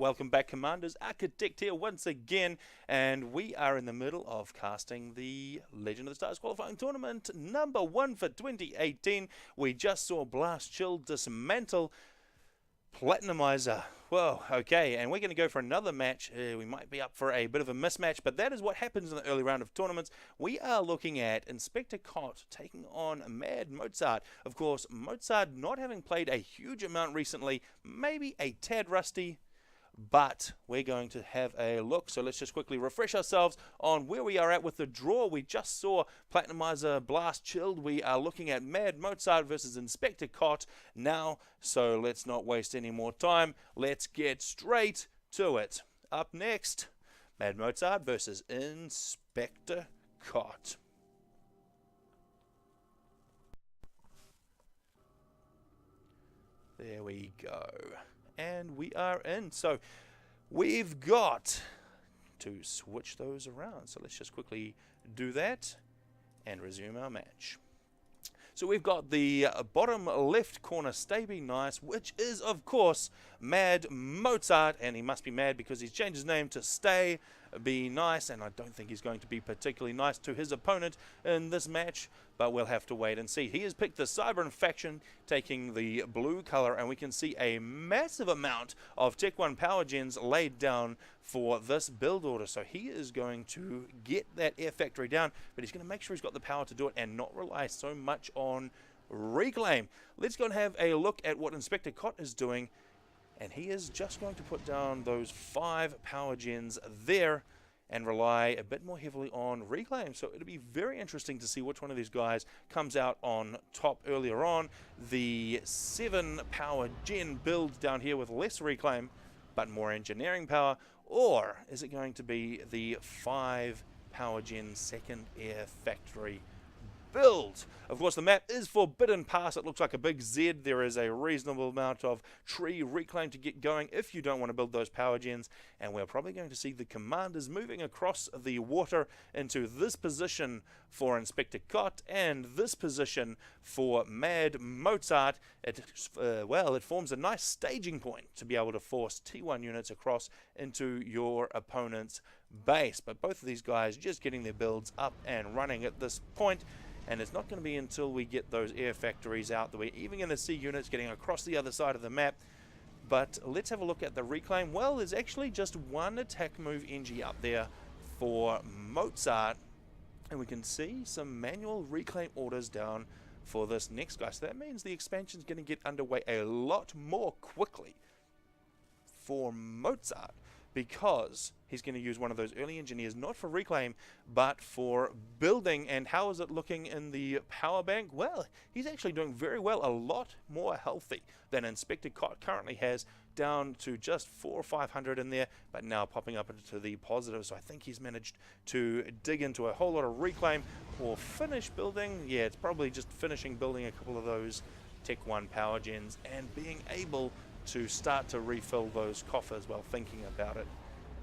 Welcome back, Commanders. Architect here once again, and we are in the middle of casting the Legend of the Stars qualifying tournament number 1 for 2018. We just saw Blast Chill dismantle Platinumizer. Whoa, okay, and we're going to go for another match. We might be up for a bit of a mismatch, but that is what happens in the early round of tournaments. We are looking at Inspector Cot taking on Mad-Mozart. Of course, Mozart not having played a huge amount recently, maybe a tad rusty, but we're going to have a look. So let's just quickly refresh ourselves on where we are at with the draw. We just saw Platinumizer Blast Chilled. We are looking at Mad-Mozart versus Inspector Cot now, so let's not waste any more time. Let's get straight to it. Up next, Mad-Mozart versus Inspector Cot. There we go. And we are in. So we've got to switch those around. So let's just quickly do that and resume our match. So we've got the bottom left corner, Stay Be Nice, which is, of course, Mad-Mozart, and he must be mad because he's changed his name to Stay Be Nice, and I don't think he's going to be particularly nice to his opponent in this match, but we'll have to wait and see. He has picked the Cybern faction, taking the blue color, and we can see a massive amount of Tech 1 power gens laid down for this build order. So he is going to get that air factory down, but he's going to make sure he's got the power to do it and not rely so much on reclaim. Let's go and have a look at what Inspector Cot is doing, and he is just going to put down those 5 power gens there and rely a bit more heavily on reclaim. So it'll be very interesting to see which one of these guys comes out on top earlier on. The 7 power gen build down here with less reclaim but more engineering power, or is it going to be the 5 power gen second air factory build? Of course, the map is Forbidden Pass. It looks like a big Z. There is a reasonable amount of tree reclaim to get going if you don't want to build those power gens, and we're probably going to see the commanders moving across the water into this position for Inspector Cot and this position for Mad-Mozart. It forms a nice staging point to be able to force T1 units across into your opponent's base, but both of these guys just getting their builds up and running at this point. And it's not going to be until we get those air factories out that we're even going to see units getting across the other side of the map. But let's have a look at the reclaim. Well, there's actually just one attack move NG up there for Mozart. And we can see some manual reclaim orders down for this next guy. So that means the expansion is going to get underway a lot more quickly for Mozart, because he's going to use one of those early engineers, not for reclaim, but for building. And how is it looking in the power bank? Well, he's actually doing very well, a lot more healthy than Inspector Cot currently has, down to just 400 or 500 in there, but now popping up into the positive. So I think he's managed to dig into a whole lot of reclaim or finish building. Yeah, it's probably just finishing building a couple of those Tech 1 power gens and being able to start to refill those coffers while thinking about it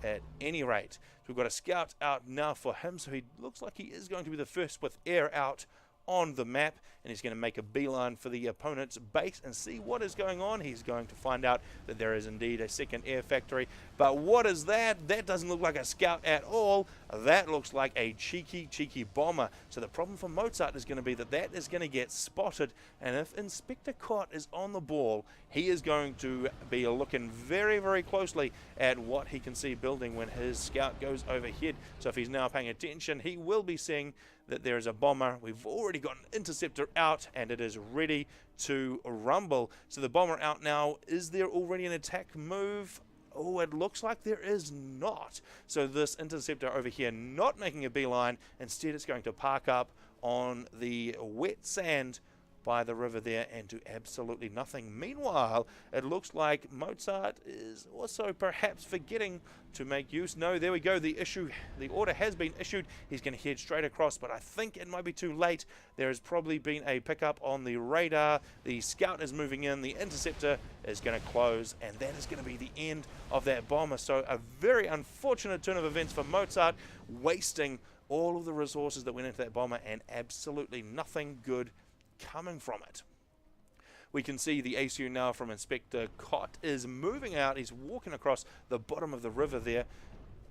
at any rate. So we've got a scout out now for him, so he looks like he is going to be the first with air out on the map, and he's going to make a beeline for the opponent's base and see what is going on. He's going to find out that there is indeed a second air factory, but what is that? That doesn't look like a scout at all. That looks like a cheeky bomber. So the problem for Mozart is going to be that that is going to get spotted, and if Inspector Cot is on the ball, he is going to be looking very closely at what he can see building when his scout goes overhead. So if he's now paying attention, he will be seeing that there is a bomber. We've already got an interceptor out, and it is ready to rumble. So the bomber out now. Is there already an attack move? Oh, it looks like there is not. So this interceptor over here not making a beeline. Instead, it's going to park up on the wet sand by the river there and do absolutely nothing. Meanwhile, it looks like Mozart is also perhaps forgetting to make use. No, there we go. The order has been issued. He's going to head straight across, but I think it might be too late. There has probably been a pickup on the radar. The scout is moving in. The interceptor is going to close, and that is going to be the end of that bomber. So a very unfortunate turn of events for Mozart, wasting all of the resources that went into that bomber and absolutely nothing good coming from it. we can see the ACU now from Inspector Cott is moving out. He's walking across the bottom of the river there,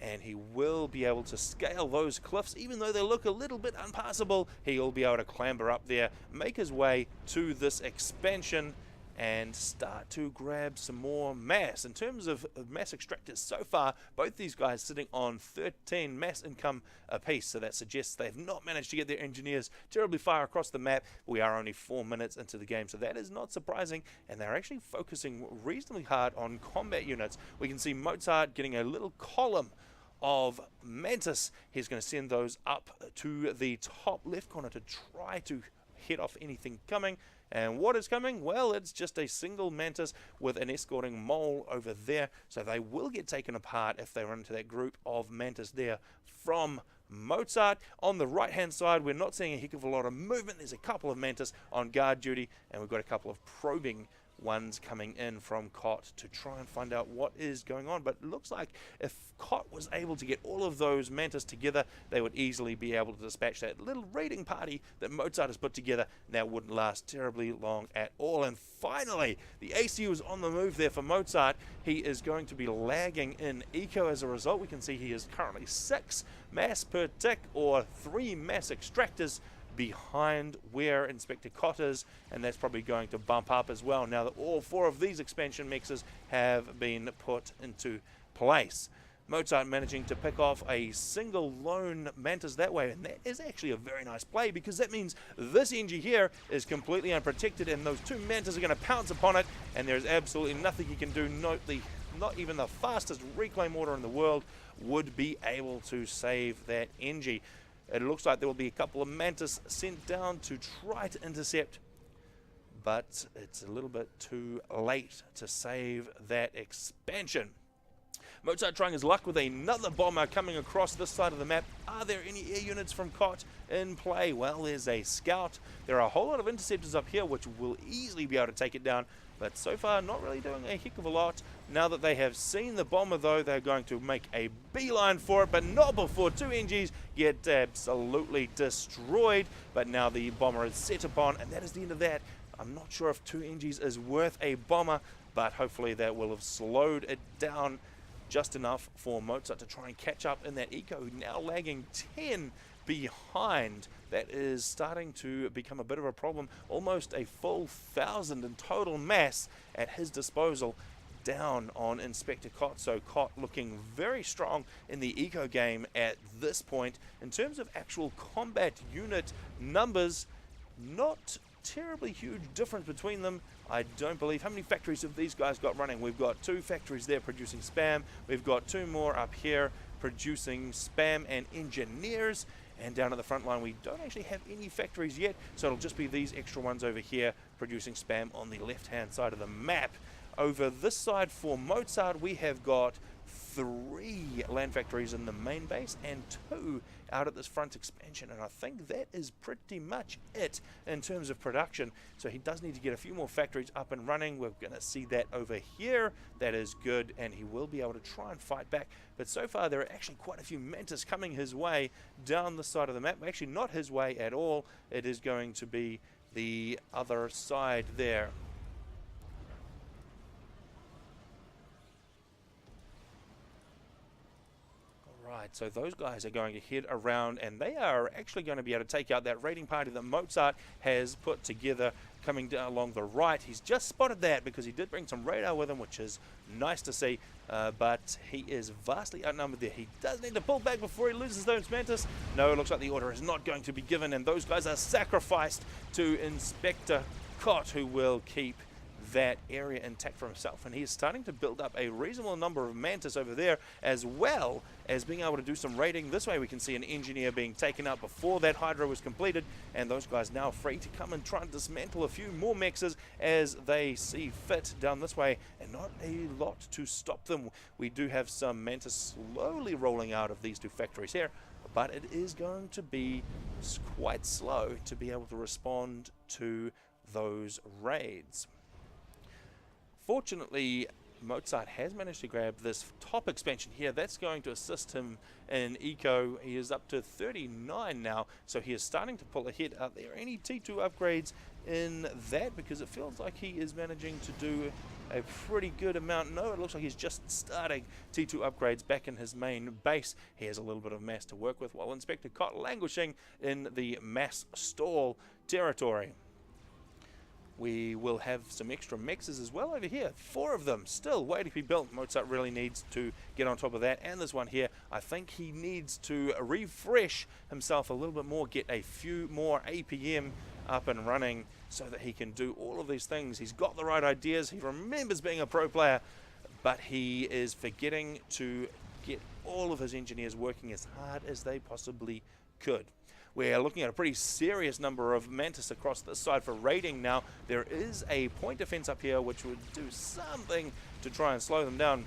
and he will be able to scale those cliffs. Even though they look a little bit unpassable, he'll be able to clamber up there, make his way to this expansion, and start to grab some more mass. In terms of mass extractors so far, both these guys sitting on 13 mass income apiece, so that suggests they've not managed to get their engineers terribly far across the map. We are only 4 minutes into the game, so that is not surprising, and they're actually focusing reasonably hard on combat units. We can see Mozart getting a little column of Mantis. He's going to send those up to the top left corner to try to head off anything coming. And what is coming? Well, it's just a single Mantis with an escorting mole over there, so they will get taken apart if they run into that group of Mantis there from Mozart. On the right hand side, we're not seeing a heck of a lot of movement. There's a couple of Mantis on guard duty, and we've got a couple of probing ones coming in from Cott to try and find out what is going on. But it looks like if Cott was able to get all of those Mantis together, they would easily be able to dispatch that little raiding party that Mozart has put together. That wouldn't last terribly long at all. And finally, the ACU is on the move there for Mozart. He is going to be lagging in eco as a result. We can see he is currently 6 mass per tick, or 3 mass extractors behind where Inspector Cott is, and that's probably going to bump up as well now that all 4 of these expansion mixes have been put into place. Mozart managing to pick off a single lone Mantis that way, and that is actually a very nice play, because that means this NG here is completely unprotected, and those 2 Mantis are going to pounce upon it, and there's absolutely nothing he can do. Note not even the fastest reclaim order in the world would be able to save that NG. It looks like there will be a couple of Mantis sent down to try to intercept, but it's a little bit too late to save that expansion. Mozart trying his luck with another bomber coming across this side of the map. Are there any air units from Cott in play? Well, there's a scout. There are a whole lot of interceptors up here which will easily be able to take it down, but so far not really doing a heck of a lot. Now that they have seen the bomber, though, they're going to make a beeline for it, but not before 2 NGs get absolutely destroyed. But now the bomber is set upon, and that is the end of that. I'm not sure if 2 NGs is worth a bomber, but hopefully that will have slowed it down just enough for Mozart to try and catch up in that eco, now lagging 10 behind. That is starting to become a bit of a problem. Almost a full 1,000 in total mass at his disposal down on Inspector Cott. So Cott looking very strong in the eco game at this point. In terms of actual combat unit numbers, not terribly huge difference between them. I don't believe. How many factories have these guys got running? We've got 2 factories there producing spam. We've got 2 more up here producing spam and engineers. And down at the front line, we don't actually have any factories yet, so it'll just be these extra ones over here producing spam on the left-hand side of the map. Over this side for Mozart, we have got 3 land factories in the main base and 2 out at this front expansion, and I think that is pretty much it in terms of production. So he does need to get a few more factories up and running. We're going to see that over here. That is good, and he will be able to try and fight back. But so far there are actually quite a few Mantis coming his way down the side of the map. Actually not his way at all. It is going to be the other side there. Right, so those guys are going to head around, and they are actually going to be able to take out that raiding party that Mozart has put together coming down along the right. He's just spotted that because he did bring some radar with him, which is nice to see, but he is vastly outnumbered there. He does need to pull back before he loses those Mantis. No, it looks like the order is not going to be given, and those guys are sacrificed to Inspector Cott, who will keep that area intact for himself, and he is starting to build up a reasonable number of Mantis over there, as well as being able to do some raiding. This way we can see an engineer being taken out before that Hydra was completed, and those guys now free to come and try and dismantle a few more mexes as they see fit down this way, and not a lot to stop them. We do have some Mantis slowly rolling out of these 2 factories here, but it is going to be quite slow to be able to respond to those raids. Fortunately, Mozart has managed to grab this top expansion here. That's going to assist him in eco. He is up to 39 now, so he is starting to pull ahead. Are there any T2 upgrades in that, because it feels like he is managing to do a pretty good amount. No, it looks like he's just starting T2 upgrades back in his main base. He has a little bit of mass to work with, while Inspector Cot languishing in the mass stall territory. We will have some extra mexes as well over here. 4 of them still waiting to be built. Mozart really needs to get on top of that. And this one here, I think he needs to refresh himself a little bit more, get a few more APM up and running so that he can do all of these things. He's got the right ideas. He remembers being a pro player, but he is forgetting to get all of his engineers working as hard as they possibly could. We're looking at a pretty serious number of Mantis across this side for raiding now. There is a point defense up here which would do something to try and slow them down,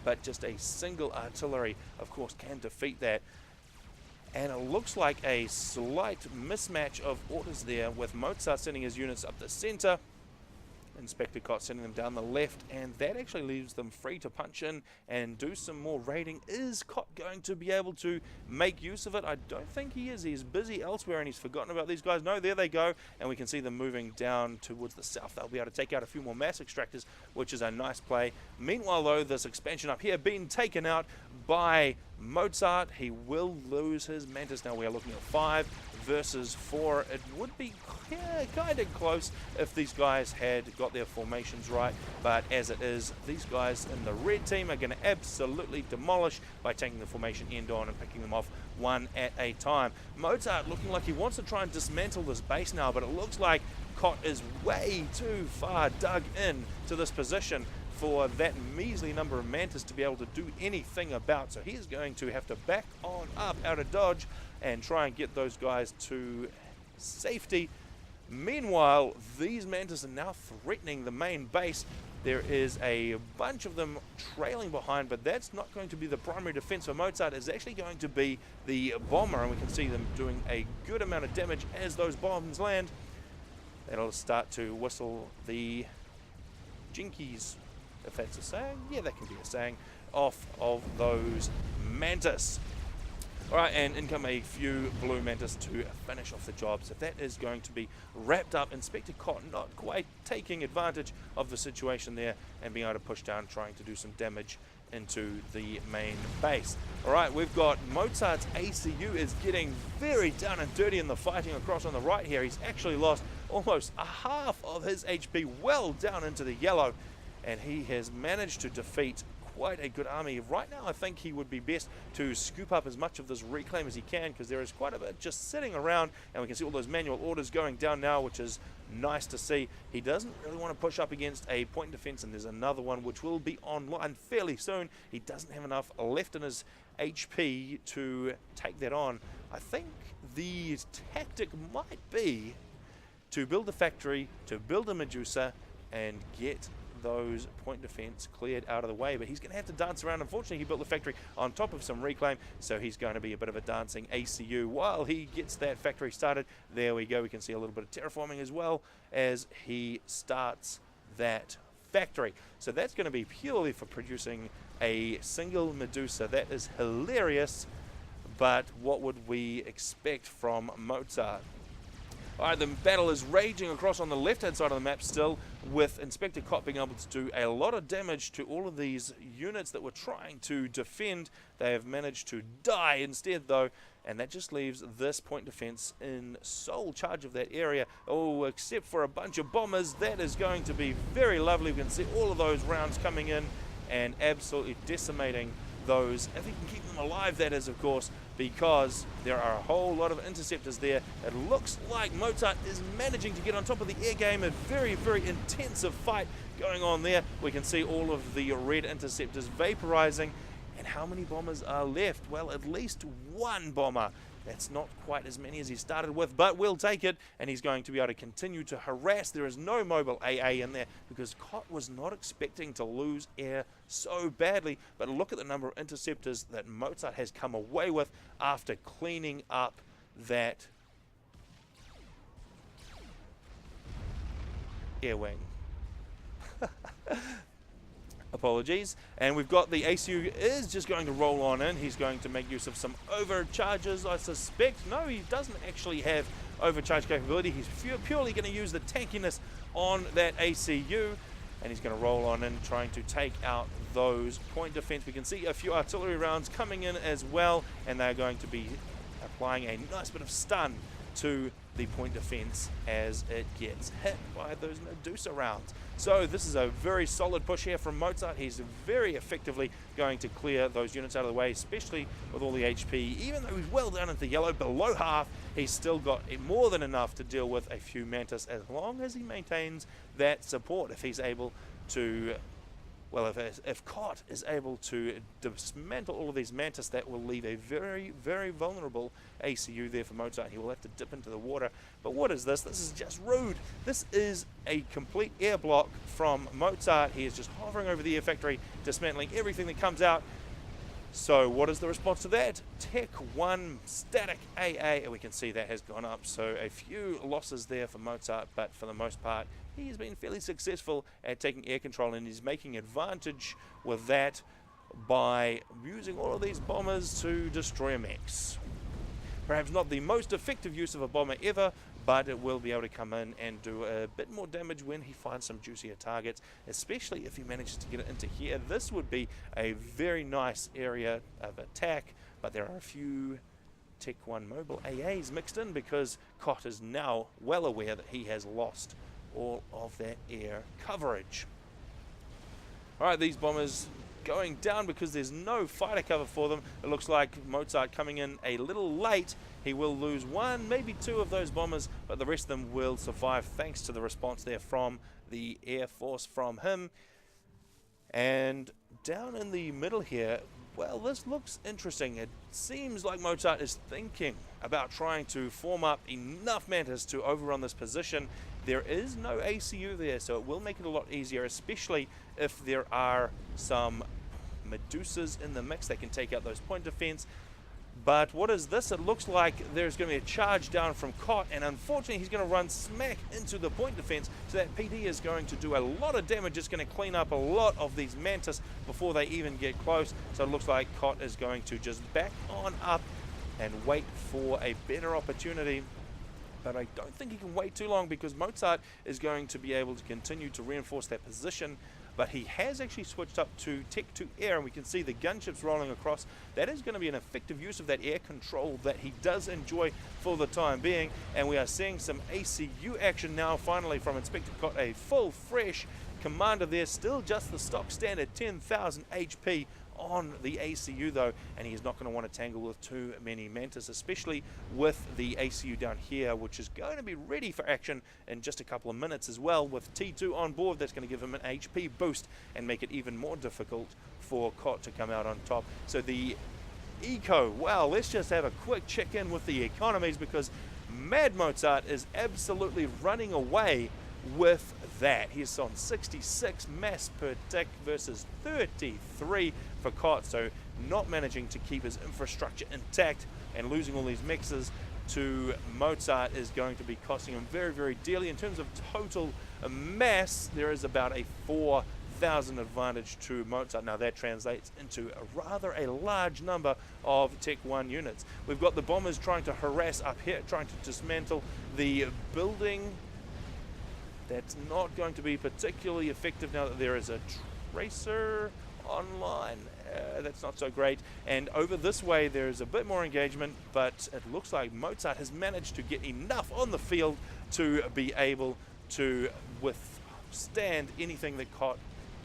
but just a single artillery, of course, can defeat that. And it looks like a slight mismatch of orders there, with Mozart sending his units up the center, Inspector Cot sending them down the left, and that actually leaves them free to punch in and do some more raiding. Is Cot going to be able to make use of it? I don't think he is. He's busy elsewhere and he's forgotten about these guys. No, there they go, and we can see them moving down towards the south. They'll be able to take out a few more mass extractors, which is a nice play. Meanwhile, though, this expansion up here being taken out by Mozart. He will lose his Mantis. Now we are looking at 5 versus 4. It would be kind of close if these guys had got their formations right, but as it is, these guys in the red team are going to absolutely demolish by taking the formation end on and picking them off one at a time. Mozart looking like he wants to try and dismantle this base now, but it looks like Cot is way too far dug in to this position for that measly number of Mantis to be able to do anything about. So he's going to have to back on up out of dodge and try and get those guys to safety. Meanwhile, these Mantis are now threatening the main base. There is a bunch of them trailing behind, but that's not going to be the primary defense for Mozart. It's actually going to be the bomber, and we can see them doing a good amount of damage as those bombs land. That'll start to whistle the jinkies, if that's a saying. Yeah, that can be a saying, off of those Mantis. Alright, and in come a few blue Mantis to finish off the job. So that is going to be wrapped up. Inspector Cot not quite taking advantage of the situation there and being able to push down, trying to do some damage into the main base. Alright, we've got Mozart's ACU is getting very down and dirty in the fighting across on the right here. He's actually lost almost a half of his HP, well down into the yellow, and he has managed to defeat quite a good army. Right now I think he would be best to scoop up as much of this reclaim as he can, because there is quite a bit just sitting around, and we can see all those manual orders going down now, which is nice to see. He doesn't really want to push up against a point defense, and there's another one which will be online fairly soon. He doesn't have enough left in his HP to take that on. I think the tactic might be to build a factory, to build a Medusa, and get those point defense cleared out of the way, but he's going to have to dance around. Unfortunately, he built the factory on top of some reclaim, so he's going to be a bit of a dancing ACU while he gets that factory started. There we go. We can see a little bit of terraforming as well as he starts that factory. So that's going to be purely for producing a single Medusa. That is hilarious, but what would we expect from Mozart? Alright, the battle is raging across on the left-hand side of the map still, with Inspector Cot being able to do a lot of damage to all of these units that were trying to defend. They have managed to die instead, though, and that just leaves this point defense in sole charge of that area. Oh, except for a bunch of bombers. That is going to be very lovely. We can see all of those rounds coming in and absolutely decimating those. If he can keep them alive, that is, of course, because there are a whole lot of interceptors there. It looks like Mozart is managing to get on top of the air game. A very, very intensive fight going on there. We can see all of the red interceptors vaporizing. And how many bombers are left? Well, at least one bomber. That's not quite as many as he started with, but we'll take it, and he's going to be able to continue to harass. There is no mobile AA in there because Cot was not expecting to lose air so badly, but look at the number of interceptors that Mozart has come away with after cleaning up that air wing. Apologies. And we've got the ACU is just going to roll on in. He's going to make use of some overcharges, I suspect. No, he doesn't actually have overcharge capability. He's purely going to use the tankiness on that ACU, and he's going to roll on in trying to take out those point defense. We can see a few artillery rounds coming in as well, and they're going to be applying a nice bit of stun to the point defense as it gets hit by those Medusa rounds. So this is a very solid push here from Mozart. He's very effectively going to clear those units out of the way, especially with all the HP. Even though he's well down into yellow, below half, he's still got more than enough to deal with a few Mantis as long as he maintains that support. If he's able to, well, if Cot is able to dismantle all of these Mantis, that will leave a very, very vulnerable ACU there for Mozart. He will have to dip into the water. But what is this? This is just rude. This is a complete air block from Mozart. He is just hovering over the air factory, dismantling everything that comes out. So what is the response to that? Tech 1 static AA, and we can see that has gone up. So a few losses there for Mozart, but for the most part, he's been fairly successful at taking air control, and he's making advantage with that by using all of these bombers to destroy mechs. Perhaps not the most effective use of a bomber ever, but it will be able to come in and do a bit more damage when he finds some juicier targets, especially if he manages to get it into here. This would be a very nice area of attack, but there are a few Tech 1 mobile AAs mixed in because Cot is now well aware that he has lost all of that air coverage. Alright, these bombers going down because there's no fighter cover for them. It looks like Mozart coming in a little late. He will lose one, maybe two of those bombers, but the rest of them will survive thanks to the response there from the Air Force from him. And down in the middle here, well, this looks interesting. It seems like Mozart is thinking about trying to form up enough Mantis to overrun this position. There is no ACU there, so it will make it a lot easier, especially if there are some Medusas in the mix that can take out those point defense. But what is this? It looks like there's going to be a charge down from Cot, and unfortunately he's going to run smack into the point defense, so that PD is going to do a lot of damage. It's going to clean up a lot of these Mantis before they even get close. So it looks like Cot is going to just back on up and wait for a better opportunity. But I don't think he can wait too long because Mozart is going to be able to continue to reinforce that position. But he has actually switched up to Tech 2 Air, and we can see the gunships rolling across. That is going to be an effective use of that air control that he does enjoy for the time being. And we are seeing some ACU action now finally from Inspector Cot, a full, fresh commander there. Still just the stock standard 10,000 HP on the ACU though, and he is not going to want to tangle with too many Mantis, especially with the ACU down here, which is going to be ready for action in just a couple of minutes as well. With T2 on board, that's going to give him an HP boost and make it even more difficult for Cot to come out on top. So the eco, well, let's just have a quick check in with the economies, because Mad-Mozart is absolutely running away with that. He's on 66 mass per tick versus 33 for Cot, so not managing to keep his infrastructure intact and losing all these mixes to Mozart is going to be costing him very, very dearly. In terms of total mass, there is about a 4,000 advantage to Mozart. Now that translates into a large number of Tech 1 units. We've got the bombers trying to harass up here, trying to dismantle the building. That's not going to be particularly effective now that there is a tracer online. That's not so great. And over this way there is a bit more engagement, but it looks like Mozart has managed to get enough on the field to be able to withstand anything that Cot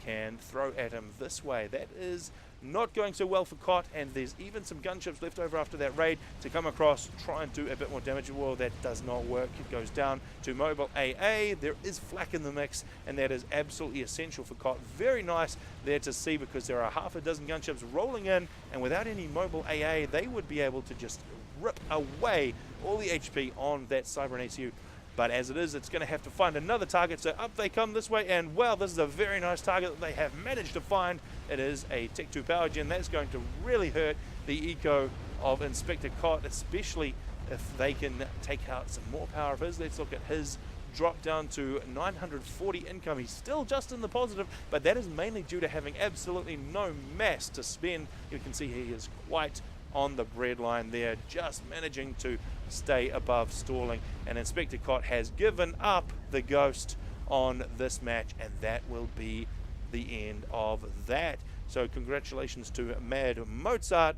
can throw at him this way. That is not going so well for Cot, and there's even some gunships left over after that raid to come across, try and do a bit more damage. Well, that does not work. It goes down to mobile AA. There is flak in the mix, and that is absolutely essential for Cot. Very nice there to see, because there are half a dozen gunships rolling in, and without any mobile AA, they would be able to just rip away all the HP on that Cyber and ACU. But as it is, it's going to have to find another target. So up they come this way, and well, this is a very nice target that they have managed to find. It is a Tech 2 power gen. That's going to really hurt the eco of Inspector Cot, especially if they can take out some more power of his. Let's look at his drop down to 940 income. He's still just in the positive, but that is mainly due to having absolutely no mass to spend. You can see he is quite on the breadline there, just managing to stay above stalling. And Inspector Cot has given up the ghost on this match, and that will be the end of that. So congratulations to Mad-Mozart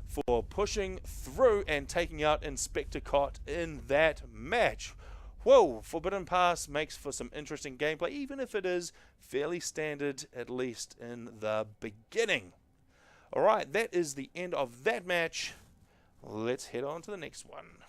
for pushing through and taking out Inspector Cot in that match. Whoa, Forbidden Pass makes for some interesting gameplay, even if it is fairly standard, at least in the beginning. Alright, that is the end of that match. Let's head on to the next one.